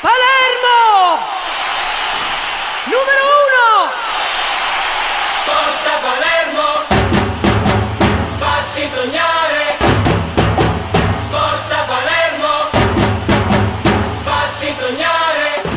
Palermo! Numero 1! Forza Palermo, facci sognare. Forza Palermo, facci sognare.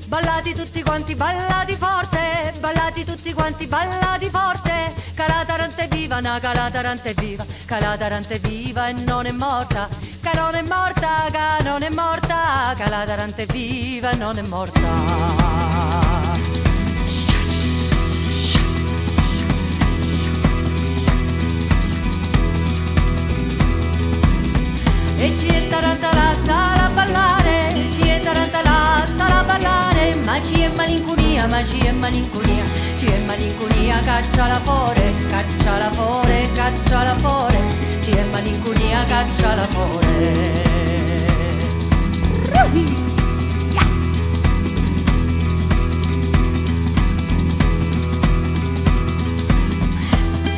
Ballati tutti quanti, ballati forte, ballati tutti quanti, ballati forte. Calatarante è viva, na Calatarante è viva, Calatarante è viva e non è morta, che non è morta, che non è morta, Calatarante è viva e non è morta. E ci è tarantala, sala a ballare, ci è tarantala, sala a ballare, ma ci è malinconia, ma ci è malinconia, ci è malinconia, cacciala fuori, cacciala fuori, cacciala fuori, ci è malinconia, cacciala fuori.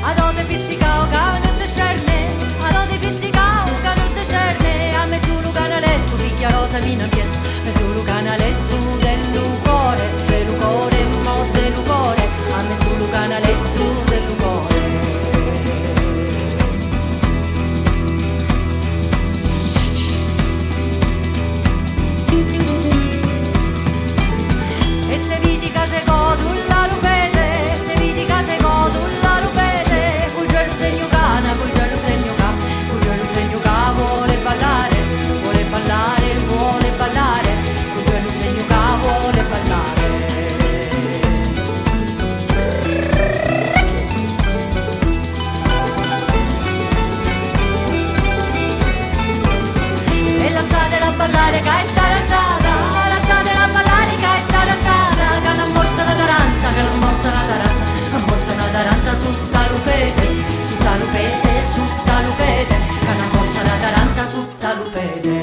Adote pizzicao, cane se scerne, adote pizzicao, cane se scerne, a mezz'uno canaletto, picchia rosa mi non piezza, mezz'uno canaletto dell'ucore, dell'ucore, mo dell'ucore, a mezz'uno canaletto dell'ucore. E se vidi case godu la lupete, se vidi case godu la lupete, cugello segno cana, cugello segno ca, cugello segno ca, vuole ballare, vuole ballare, vuole ballare, cugello segno ca, vuole ballare. E lasciatela a ballare che è tarantata, lasciatela a ballare che è tarantata, che non morsa la taranta, che non morsa la taranta, non morsa la taranta su talupete, su talupete, su talupete, che non morsa la taranta su talupete.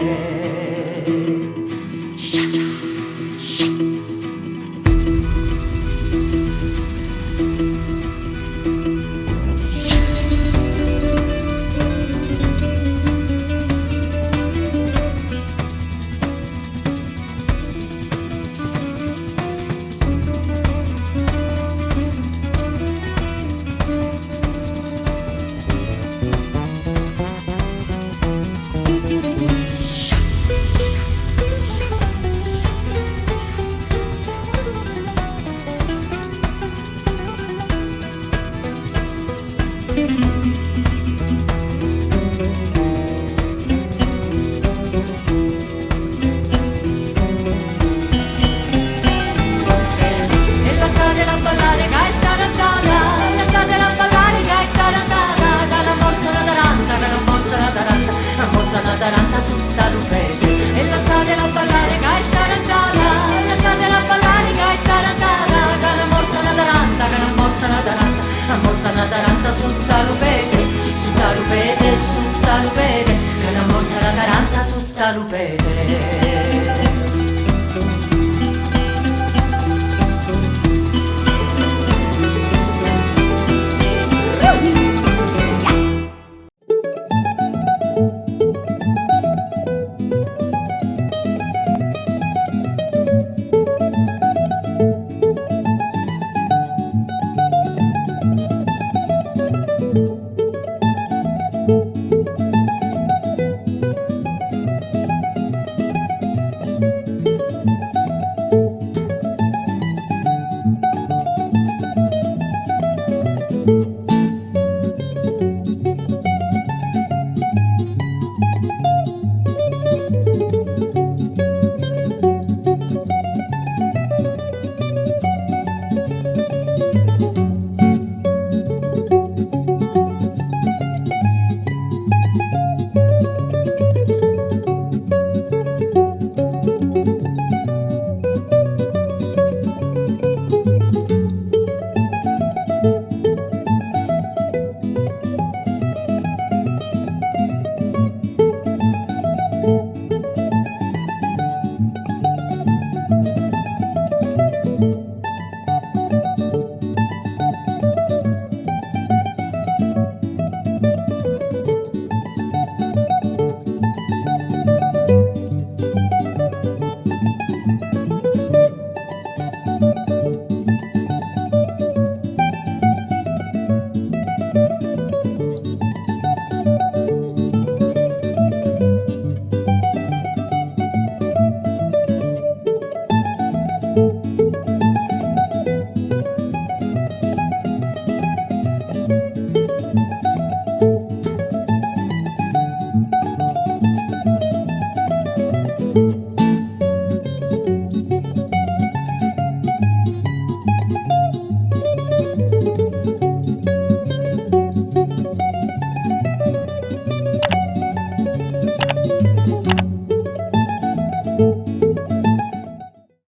Taranta su talupete, e lasciatela a ballare che è tarantata, lasciatela a ballare che è tarantata, che non morsa una taranta, che non morsa una taranta, non morsa una taranta su talupete, su talupete, su talupete, che non morsa la taranta su talupete. Palermo.